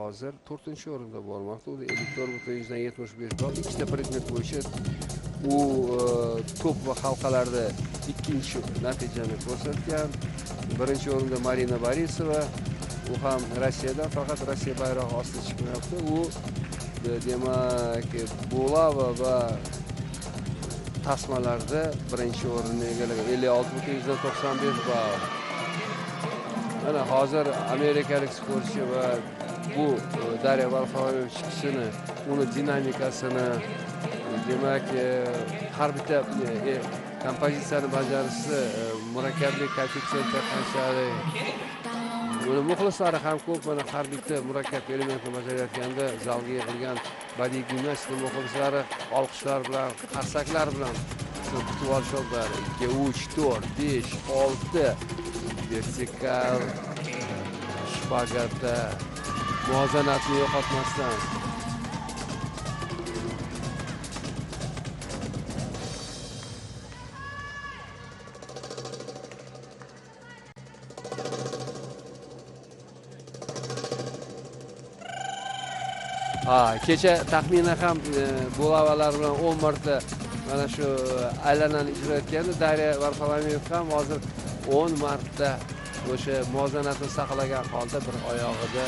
hozir 4-o'rinda bormoqda. U 54,75 ball. Ikkita predmet bo'yicha u to'p va halqalarda ikkinchi natijani ko'rsatgan. Birinchi o'rinda Marina Borisova, u ham Rossiyadan, faqat Rossiya bayrog'i ostida chiqmayapti. U demak Bulava va tasmalarda birinchi o'rinni egallagan, 56,95 ball. Mana hozir amerikalik sportchi va bu Darya Varfalova chiqishini, uni dinamikasini, demak har bitta kompozitsiyani bajarishi, murakkablik koeffitsiyenti qanchalik, uni muxlislari ham ko'p. Mana har bitta murakkab elementni bajarayotganda zalga yig'ilgan badiiy gimnastika muxlislari olqishlar bilan, qarsaklar bilan kutib olishadi. 2, 3, 4, 5, 6 vertikal shpagatda muvozanatni yo'qotmasdan. Kecha taxminan ham Bulavalar bilan 10 marta mana shu aylanani ijro etgandi. Darya Varfalova ham hozir 10 marta o'sha muvozanatni saqlagan holda bir oyog'ida